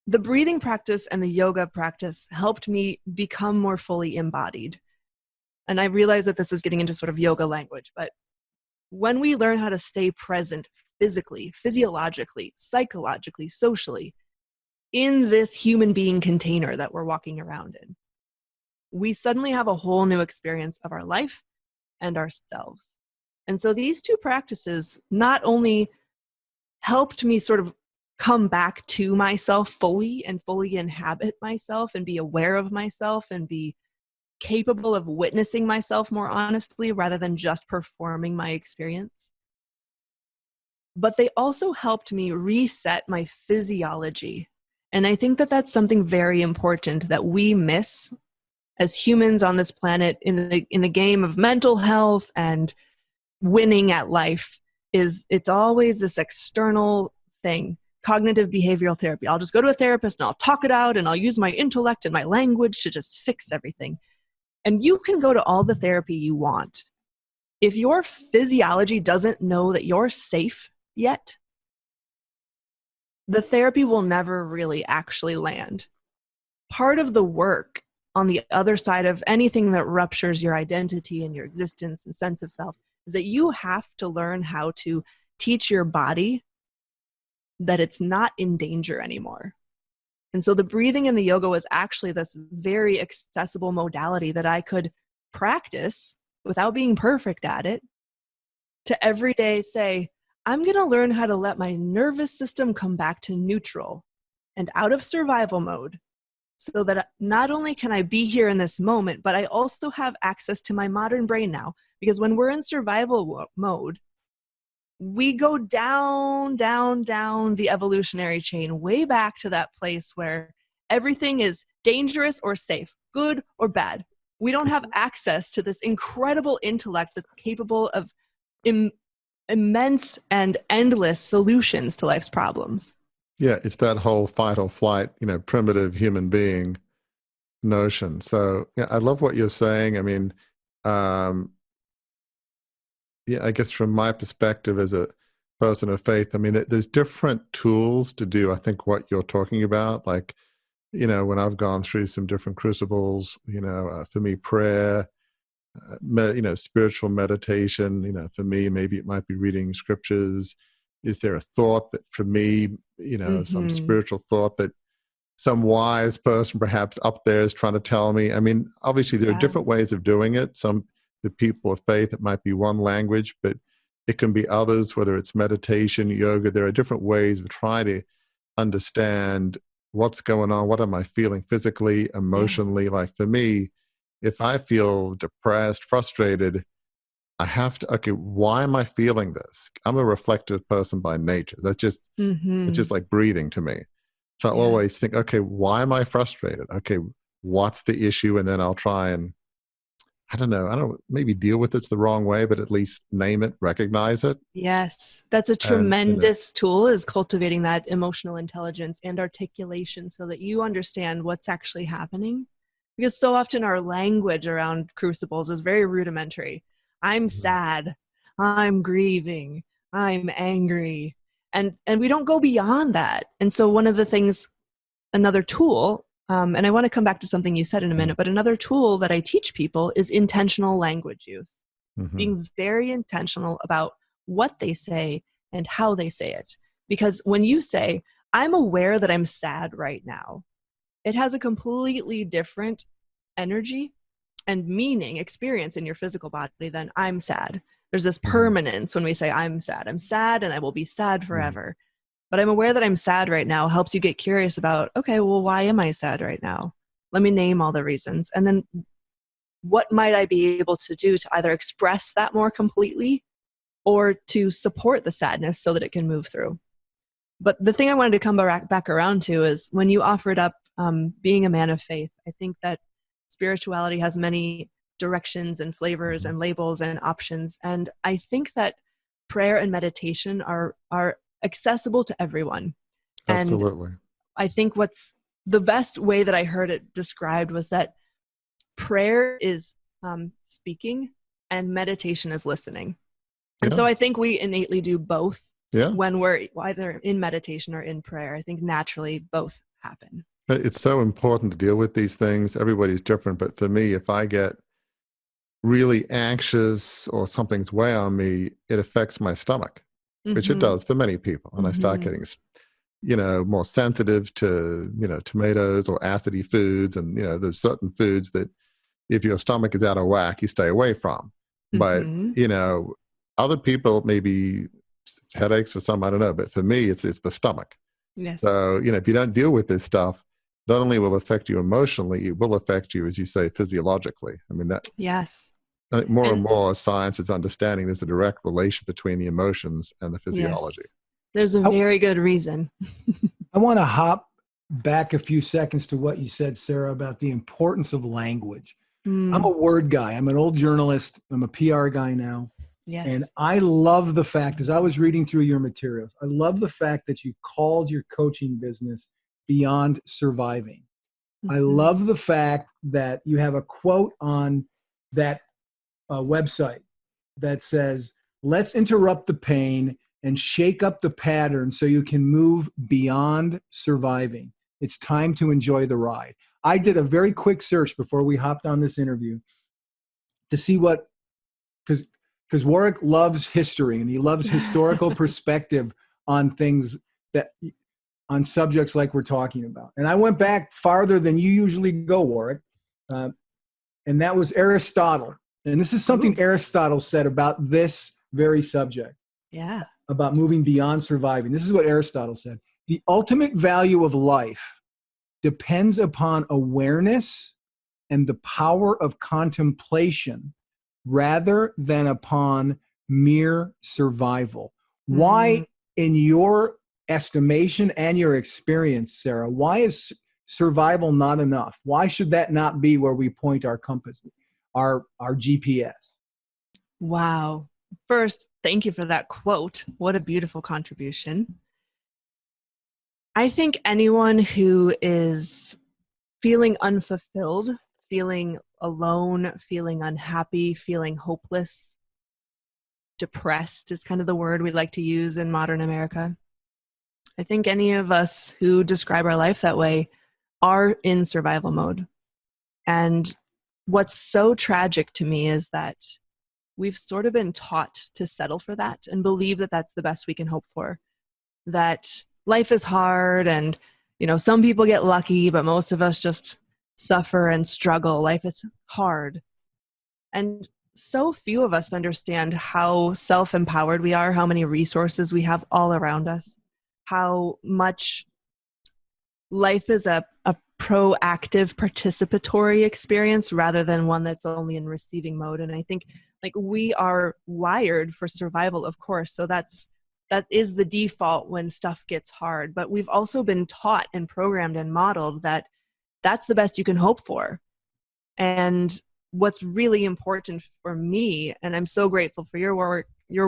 the breathing practice and the yoga practice helped me become more fully embodied. And I realize that this is getting into sort of yoga language, but when we learn how to stay present physically, physiologically, psychologically, socially, in this human being container that we're walking around in, we suddenly have a whole new experience of our life and ourselves. And so these two practices not only helped me sort of come back to myself fully and fully inhabit myself and be aware of myself and be capable of witnessing myself more honestly rather than just performing my experience, but they also helped me reset my physiology. And I think that that's something very important that we miss as humans on this planet in the game of mental health and winning at life. Is it's always this external thing. Cognitive behavioral therapy. I'll just go to a therapist and I'll talk it out and I'll use my intellect and my language to just fix everything. And you can go to all the therapy you want. If your physiology doesn't know that you're safe yet, the therapy will never really actually land. Part of the work on the other side of anything that ruptures your identity and your existence and sense of self is that you have to learn how to teach your body that it's not in danger anymore. And so the breathing and the yoga was actually this very accessible modality that I could practice without being perfect at it, to every day say, I'm going to learn how to let my nervous system come back to neutral and out of survival mode, so that not only can I be here in this moment, but I also have access to my modern brain now. Because when we're in survival mode, we go down, down, down the evolutionary chain, way back to that place where everything is dangerous or safe, good or bad. We don't have access to this incredible intellect that's capable of immense and endless solutions to life's problems. Yeah, it's that whole fight or flight, primitive human being notion. So yeah, I love what you're saying. I mean, I guess from my perspective as a person of faith, I mean, there's different tools to do, I think, what you're talking about. Like, when I've gone through some different crucibles, for me, prayer, spiritual meditation, for me, maybe it might be reading scriptures. Is there a thought that for me, some spiritual thought that some wise person perhaps up there is trying to tell me? I mean, obviously there are different ways of doing it. The people of faith, it might be one language, but it can be others, whether it's meditation, yoga. There are different ways of trying to understand what's going on. What am I feeling physically, emotionally? Like for me, if I feel depressed, frustrated, I have to, okay, why am I feeling this? I'm a reflective person by nature. That's just, it's just like breathing to me. So I'll always think, okay, why am I frustrated? Okay, what's the issue? And then I'll try and, I don't know, maybe deal with it's the wrong way, but at least name it, recognize it. Yes, that's a tremendous tool, is cultivating that emotional intelligence and articulation so that you understand what's actually happening. Because so often our language around crucibles is very rudimentary. I'm sad, I'm grieving, I'm angry, and we don't go beyond that. And so one of the things, another tool, and I want to come back to something you said in a minute, but another tool that I teach people is intentional language use. Being very intentional about what they say and how they say it. Because when you say, I'm aware that I'm sad right now, it has a completely different energy and meaning, experience in your physical body than I'm sad. There's this permanence when we say I'm sad and I will be sad forever. But I'm aware that I'm sad right now helps you get curious about, okay, well, why am I sad right now? Let me name all the reasons. And then what might I be able to do to either express that more completely or to support the sadness so that it can move through? But the thing I wanted to come back around to is when you offered up being a man of faith, I think that spirituality has many directions and flavors and labels and options. And I think that prayer and meditation are accessible to everyone. Absolutely. And I think what's the best way that I heard it described was that prayer is speaking and meditation is listening. And Yeah. so I think we innately do both Yeah. when we're either in meditation or in prayer. I think naturally both happen. It's so important to deal with these things. Everybody's different. But for me, if I get really anxious or something's weighing on me, it affects my stomach, which it does for many people. And I start getting, more sensitive to, tomatoes or acidy foods. And, there's certain foods that if your stomach is out of whack, you stay away from. But, other people, maybe headaches for some, I don't know. But for me, it's the stomach. Yes. So, if you don't deal with this stuff, not only will it affect you emotionally, it will affect you, as you say, physiologically. I mean, that. Yes. More and more science is understanding there's a direct relation between the emotions and the physiology. Yes. There's a very good reason. I want to hop back a few seconds to what you said, Sarah, about the importance of language. I'm a word guy. I'm an old journalist. I'm a PR guy now. Yes. And I love the fact, as I was reading through your materials, I love the fact that you called your coaching business Beyond Surviving. I love the fact that you have a quote on that website that says, let's interrupt the pain and shake up the pattern so you can move beyond surviving. It's time to enjoy the ride. I did a very quick search before we hopped on this interview to see what, because Warwick loves history and he loves historical perspective on things on subjects like we're talking about. And I went back farther than you usually go, Warwick. And that was Aristotle. And this is something Aristotle said about this very subject. Yeah. About moving beyond surviving. This is what Aristotle said. The ultimate value of life depends upon awareness and the power of contemplation rather than upon mere survival. Why, in your estimation and your experience, Sarah, why is survival not enough? Why should that not be where we point our compass, our GPS? Wow. First, thank you for that quote. What a beautiful contribution. I think anyone who is feeling unfulfilled, feeling alone, feeling unhappy, feeling hopeless, depressed is kind of the word we like to use in modern America. I think any of us who describe our life that way are in survival mode. And what's so tragic to me is that we've sort of been taught to settle for that and believe that that's the best we can hope for. That life is hard and, some people get lucky, but most of us just suffer and struggle. Life is hard. And so few of us understand how self-empowered we are, how many resources we have all around us, how much life is a proactive, participatory experience rather than one that's only in receiving mode. And I think we are wired for survival, of course. So that is the default when stuff gets hard. But we've also been taught and programmed and modeled that that's the best you can hope for. And what's really important for me, and I'm so grateful for your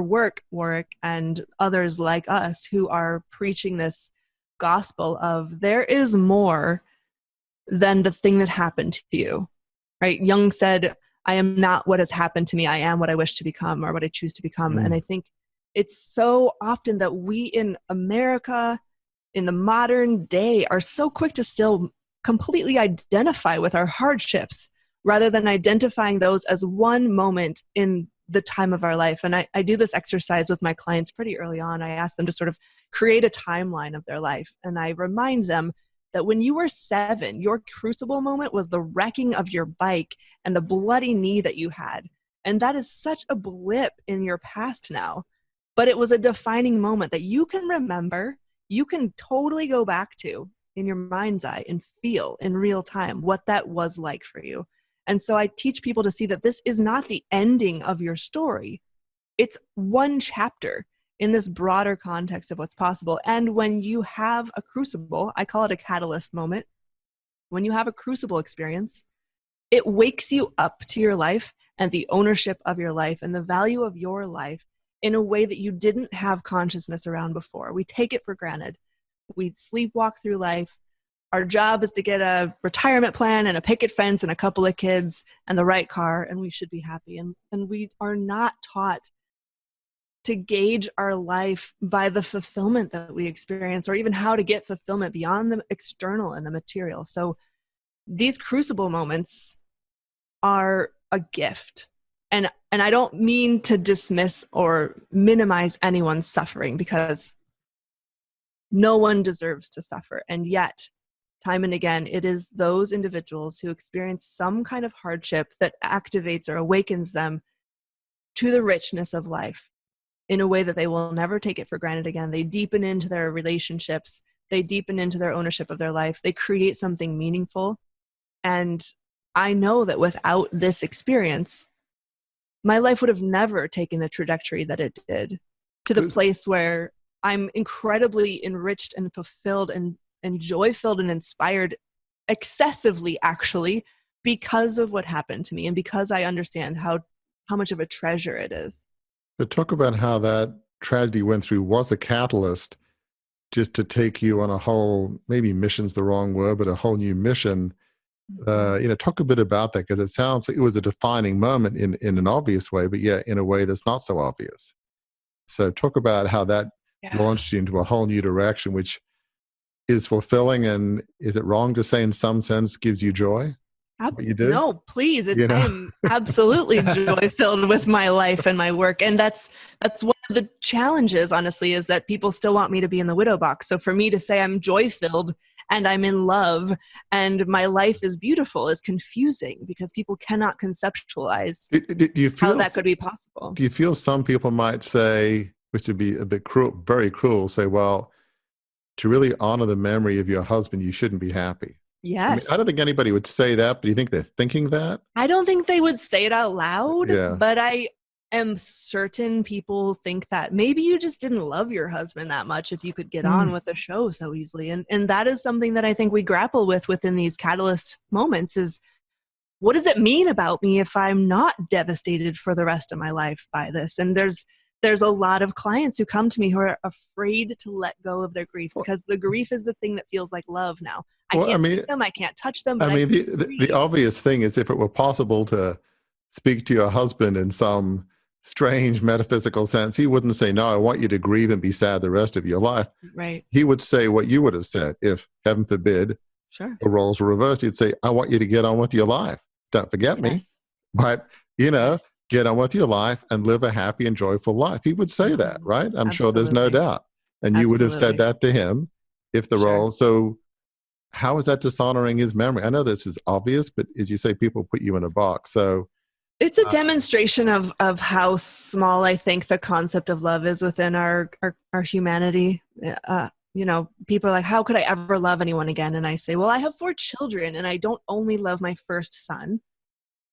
work, Warwick, and others like us who are preaching this gospel of there is more than the thing that happened to you, right? Jung said, I am not what has happened to me. I am what I wish to become or what I choose to become. And I think it's so often that we in America, in the modern day, are so quick to still completely identify with our hardships rather than identifying those as one moment in the time of our life. And I do this exercise with my clients pretty early on. I ask them to sort of create a timeline of their life. And I remind them that when you were 7, your crucible moment was the wrecking of your bike and the bloody knee that you had. And that is such a blip in your past now. But it was a defining moment that you can remember, you can totally go back to in your mind's eye and feel in real time what that was like for you. And so I teach people to see that this is not the ending of your story. It's one chapter in this broader context of what's possible. And when you have a crucible, I call it a catalyst moment. When you have a crucible experience, it wakes you up to your life and the ownership of your life and the value of your life in a way that you didn't have consciousness around before. We take it for granted. We sleepwalk through life. Our job is to get a retirement plan and a picket fence and a couple of kids and the right car, and we should be happy. And we are not taught to gauge our life by the fulfillment that we experience, or even how to get fulfillment beyond the external and the material. So these crucible moments are a gift. And I don't mean to dismiss or minimize anyone's suffering, because no one deserves to suffer. And yet, time and again, it is those individuals who experience some kind of hardship that activates or awakens them to the richness of life in a way that they will never take it for granted again. They deepen into their relationships. They deepen into their ownership of their life. They create something meaningful. And I know that without this experience, my life would have never taken the trajectory that it did, to the place where I'm incredibly enriched and fulfilled and joy-filled and inspired, excessively actually, because of what happened to me and because I understand how much of a treasure it is. So talk about how that tragedy you went through was a catalyst just to take you on a whole, maybe mission's the wrong word, but a whole new mission. Talk a bit about that, because it sounds like it was a defining moment in an obvious way, but yet in a way that's not so obvious. So talk about how that launched you into a whole new direction, which is fulfilling, and is it wrong to say in some sense gives you joy? What you did? No, please. I am absolutely joy-filled with my life and my work. And that's one of the challenges, honestly, is that people still want me to be in the widow box. So for me to say I'm joy-filled and I'm in love and my life is beautiful is confusing, because people cannot conceptualize do you feel how that could be possible. Do you feel some people might say, which would be a bit cruel, very cruel, say, well, to really honor the memory of your husband, you shouldn't be happy? Yes. I don't think anybody would say that, but do you think they're thinking that? I don't think they would say it out loud, Yeah. but I am certain people think that maybe you just didn't love your husband that much if you could get on with the show so easily. And that is something that I think we grapple with within these catalyst moments is, what does it mean about me if I'm not devastated for the rest of my life by this? And there's a lot of clients who come to me who are afraid to let go of their grief, because the grief is the thing that feels like love now. I can't see them, I can't touch them. But the obvious thing is, if it were possible to speak to your husband in some strange metaphysical sense, he wouldn't say, no, I want you to grieve and be sad the rest of your life. Right. He would say what you would have said if, heaven forbid, the roles were reversed. He'd say, I want you to get on with your life. Don't forget me. But, get on with your life and live a happy and joyful life. He would say that, right? I'm sure there's no doubt. And you would have said that to him if the role. So how is that dishonoring his memory? I know this is obvious, but as you say, people put you in a box. So it's a demonstration of how small I think the concept of love is within our humanity. People are like, how could I ever love anyone again? And I say, well, I have 4 children and I don't only love my first son.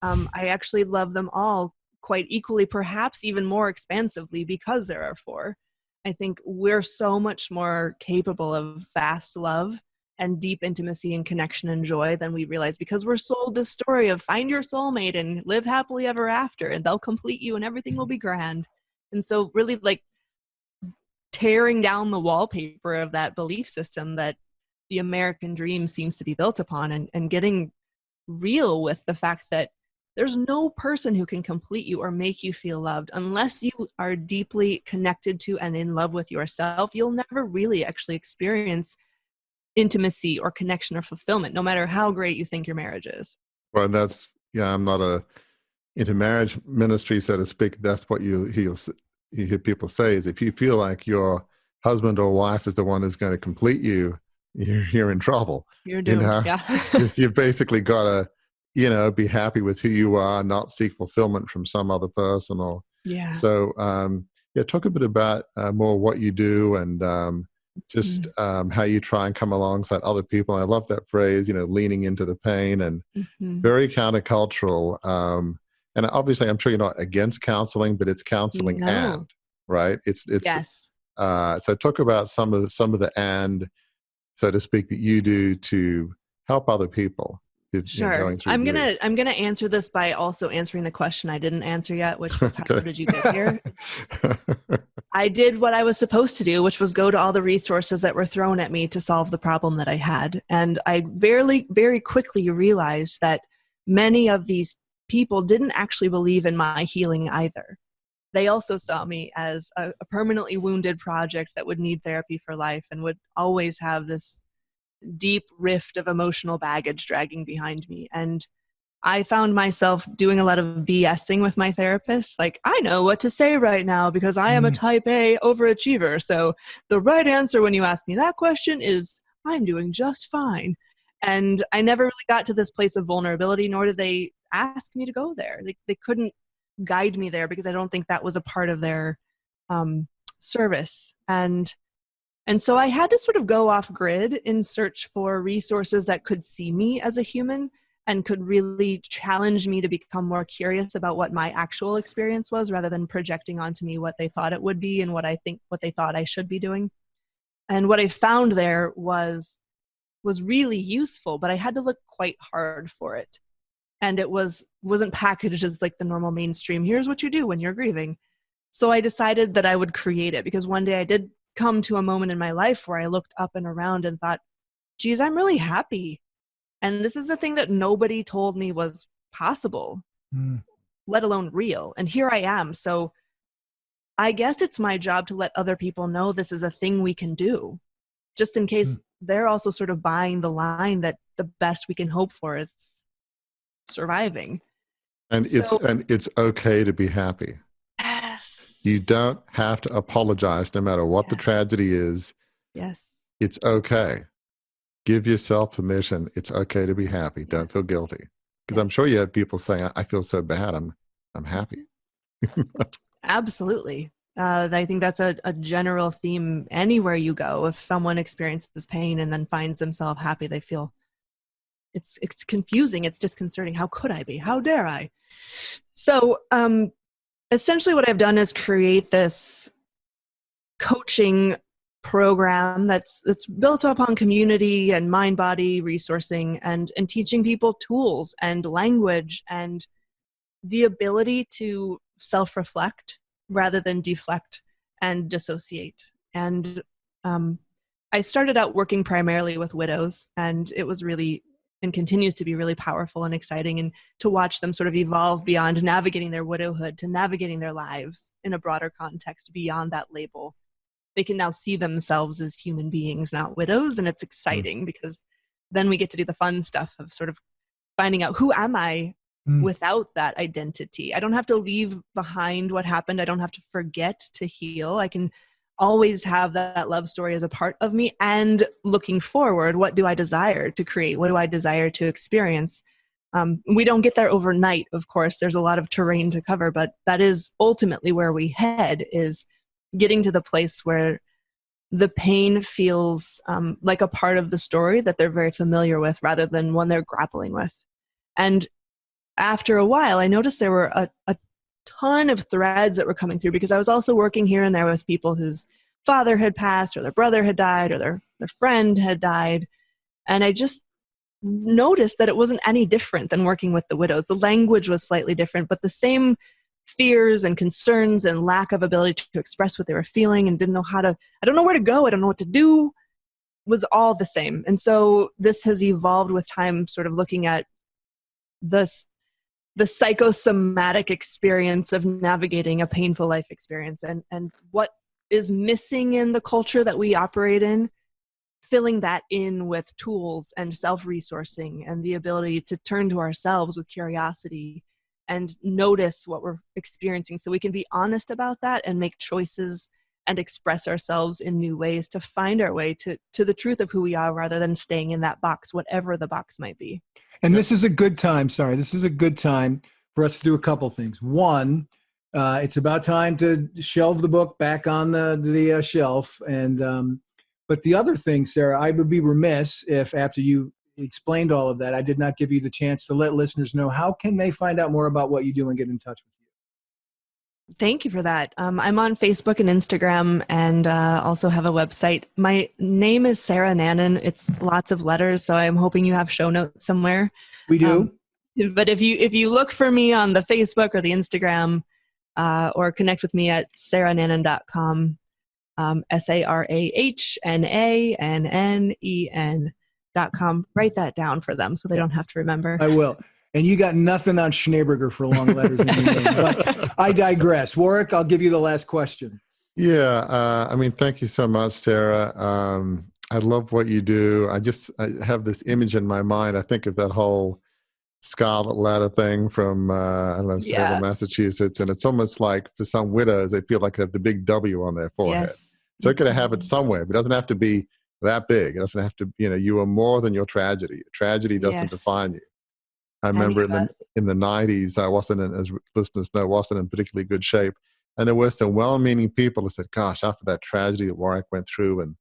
I actually love them all quite equally, perhaps even more expansively, because there are 4. I think we're so much more capable of vast love and deep intimacy and connection and joy than we realize, because we're sold this story of find your soulmate and live happily ever after and they'll complete you and everything will be grand. And so really, like, tearing down the wallpaper of that belief system that the American dream seems to be built upon, and getting real with the fact that there's no person who can complete you or make you feel loved unless you are deeply connected to and in love with yourself. You'll never really actually experience intimacy or connection or fulfillment, no matter how great you think your marriage is. Well, that's, I'm not into marriage ministry, so to speak. That's what you hear people say, is if you feel like your husband or wife is the one who's going to complete you, you're in trouble. You're doomed. You've basically got to, be happy with who you are, not seek fulfillment from some other person. So, talk a bit about more what you do and how you try and come alongside other people. I love that phrase, leaning into the pain, and very countercultural. And obviously, I'm sure you're not against counseling, but it's counseling and, right? It's yes. So talk about some of the and, so to speak, that you do to help other people Sure. going through I'm grief? gonna answer this by also answering the question I didn't answer yet, which was how did you get here? I did what I was supposed to do, which was go to all the resources that were thrown at me to solve the problem that I had. And I very quickly realized that many of these people didn't actually believe in my healing either. They also saw me as a permanently wounded project that would need therapy for life and would always have this deep rift of emotional baggage dragging behind me. And I found myself doing a lot of BSing with my therapist. Like, I know what to say right now because I am a type A overachiever. So the right answer when you ask me that question is, I'm doing just fine. And I never really got to this place of vulnerability, nor did they ask me to go there. They couldn't guide me there because I don't think that was a part of their service. And so I had to sort of go off grid in search for resources that could see me as a human and could really challenge me to become more curious about what my actual experience was rather than projecting onto me what they thought it would be and what they thought I should be doing. And what I found there was really useful, but I had to look quite hard for it. And it wasn't packaged as like the normal mainstream, here's what you do when you're grieving. So I decided that I would create it because one day I did come to a moment in my life where I looked up and around and thought, geez, I'm really happy. And this is a thing that nobody told me was possible, let alone real. And here I am. So I guess it's my job to let other people know this is a thing we can do, just in case they're also sort of buying the line that the best we can hope for is surviving. And it's okay to be happy. Yes. You don't have to apologize no matter what the tragedy is. Yes. It's okay. Give yourself permission. It's okay to be happy. Don't feel guilty. Because I'm sure you have people saying, I feel so bad. I'm happy. Absolutely. I think that's a general theme anywhere you go. If someone experiences pain and then finds themselves happy, they feel it's confusing. It's disconcerting. How could I be? How dare I? So essentially what I've done is create this coaching program that's built upon community and mind-body resourcing and teaching people tools and language and the ability to self-reflect rather than deflect and dissociate. And I started out working primarily with widows, and it was really and continues to be really powerful and exciting, and to watch them sort of evolve beyond navigating their widowhood to navigating their lives in a broader context beyond that label. They can now see themselves as human beings, not widows, and it's exciting because then we get to do the fun stuff of sort of finding out who am I without that identity. I don't have to leave behind what happened. I don't have to forget to heal. I can always have that love story as a part of me. And looking forward, what do I desire to create? What do I desire to experience? We don't get there overnight, of course. There's a lot of terrain to cover, but that is ultimately where we head, is getting to the place where the pain feels like a part of the story that they're very familiar with rather than one they're grappling with. And after a while, I noticed there were a ton of threads that were coming through because I was also working here and there with people whose father had passed or their brother had died or their friend had died. And I just noticed that it wasn't any different than working with the widows. The language was slightly different, but the same fears and concerns and lack of ability to express what they were feeling and didn't know how to, I don't know where to go, I don't know what to do, was all the same. And so this has evolved with time, sort of looking at the psychosomatic experience of navigating a painful life experience and what is missing in the culture that we operate in, filling that in with tools and self-resourcing and the ability to turn to ourselves with curiosity and notice what we're experiencing so we can be honest about that and make choices and express ourselves in new ways to find our way to the truth of who we are rather than staying in that box, whatever the box might be. And this is a good time, this is a good time for us to do a couple things. One, it's about time to shelve the book back on the shelf. And but the other thing, Sarah, I would be remiss if after you explained all of that, I did not give you the chance to let listeners know how can they find out more about what you do and get in touch with you. Thank you for that. I'm on Facebook and Instagram, and also have a website. My name is Sarah Nannen. It's lots of letters, so I'm hoping you have show notes somewhere. We do. But if you look for me on the Facebook or the Instagram, or connect with me at sarahnannen.com, SarahNannen.com. Write that down for them so they don't have to remember. I will. And you got nothing on Schneeberger for long letters in your name. But I digress. Warwick, I'll give you the last question. Yeah, I mean, thank you so much, Sarah. I love what you do. I have this image in my mind. I think of that whole Scarlet Ladder thing from, I don't know, Salem, Massachusetts. And it's almost like for some widows, they feel like they have the big W on their forehead. Yes. So you're going to have it somewhere, but it doesn't have to be that big. It doesn't have to, you are more than your tragedy. Tragedy doesn't define you. I remember in the 90s, I wasn't in, as listeners know, wasn't in particularly good shape. And there were some well-meaning people who said, gosh, after that tragedy that Warwick went through and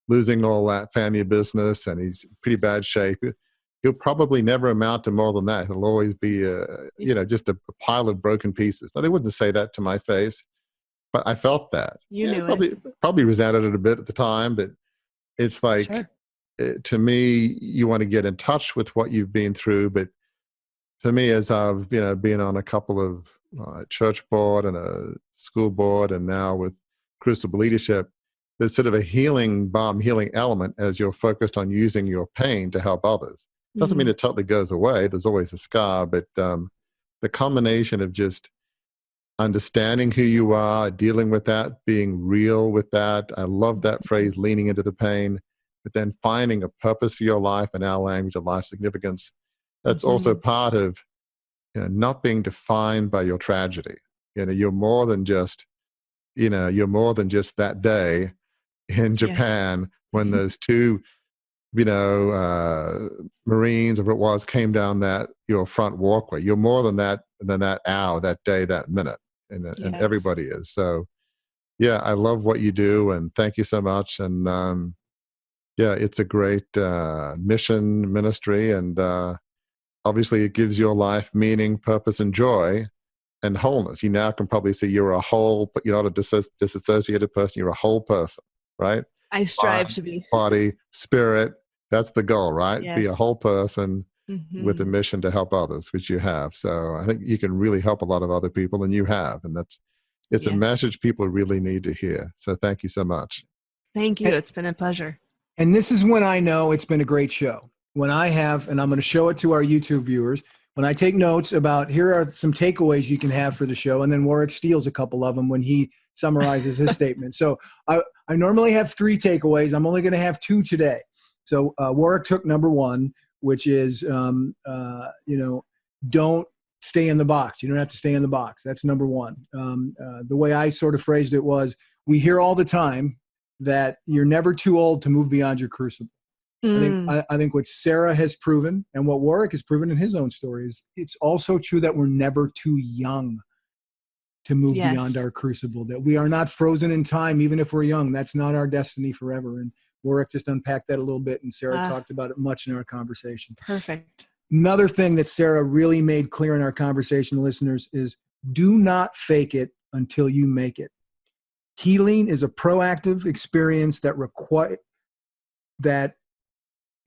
losing all that family business, and he's in pretty bad shape, he'll probably never amount to more than that. He'll always be, just a pile of broken pieces. Now, they wouldn't say that to my face, but I felt that. You knew probably resented it a bit at the time, but it's like, to me, you want to get in touch with what you've been through, but to me, as I've been on a couple of church board and a school board, and now with Crucible Leadership, there's sort of a healing element as you're focused on using your pain to help others. Doesn't mean it totally goes away. There's always a scar, but the combination of just understanding who you are, dealing with that, being real with that. I love that phrase, leaning into the pain, but then finding a purpose for your life in our language of life significance. That's also part of not being defined by your tragedy. You're more than just, that day in Japan when those two, Marines, or it was, came down your front walkway. You're more than that hour, that day, that minute, and everybody is. So, yeah, I love what you do, and thank you so much. And it's a great mission ministry, and obviously it gives your life meaning, purpose, and joy, and wholeness. You now can probably say you're a whole, but you're not a disassociated person. You're a whole person, right? I strive to be. Body, spirit. That's the goal, right? Yes. Be a whole person with a mission to help others, which you have. So I think you can really help a lot of other people, and you have. And it's a message people really need to hear. So thank you so much. Thank you. It's been a pleasure. And this is when I know it's been a great show. When I have, and I'm going to show it to our YouTube viewers, when I take notes about, here are some takeaways you can have for the show, and then Warwick steals a couple of them when he summarizes his statement. So I normally have 3 takeaways. I'm only going to have 2 today. So Warwick took number 1, which is, don't stay in the box. You don't have to stay in the box. That's number 1. The way I sort of phrased it was, we hear all the time that you're never too old to move beyond your crucible. I think what Sarah has proven, and what Warwick has proven in his own story, is it's also true that we're never too young to move beyond our crucible, that we are not frozen in time, even if we're young. That's not our destiny forever. And Warwick just unpacked that a little bit, and Sarah talked about it much in our conversation. Perfect. Another thing that Sarah really made clear in our conversation, listeners, is do not fake it until you make it. Healing is a proactive experience that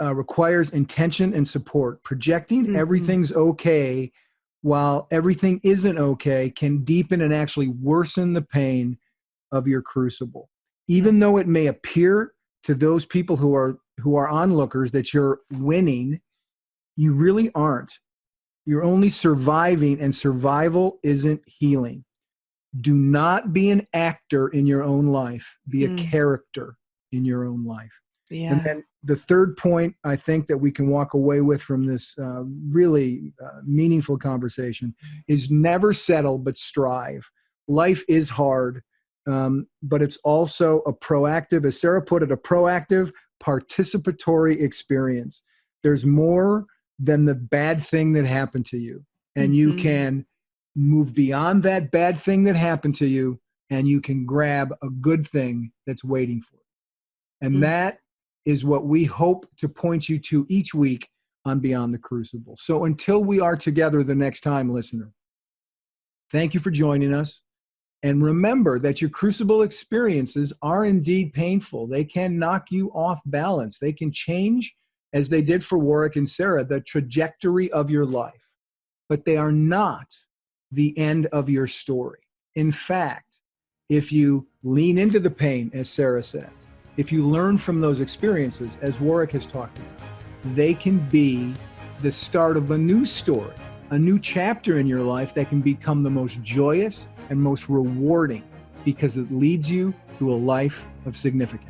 requires intention and support. Projecting everything's okay while everything isn't okay can deepen and actually worsen the pain of your crucible. Even though it may appear to those people who are onlookers that you're winning, you really aren't. You're only surviving, and survival isn't healing. Do not be an actor in your own life. Be a character in your own life. Yeah. And then the third point I think that we can walk away with from this really meaningful conversation is never settle, but strive. Life is hard, but it's also a proactive, as Sarah put it, a proactive participatory experience. There's more than the bad thing that happened to you. And you can move beyond that bad thing that happened to you, and you can grab a good thing that's waiting for you. And that is what we hope to point you to each week on Beyond the Crucible. So until we are together the next time, listener, thank you for joining us. And remember that your crucible experiences are indeed painful. They can knock you off balance. They can change, as they did for Warwick and Sarah, the trajectory of your life. But they are not the end of your story. In fact, if you lean into the pain, as Sarah says, if you learn from those experiences, as Warwick has talked about, they can be the start of a new story, a new chapter in your life that can become the most joyous and most rewarding because it leads you to a life of significance.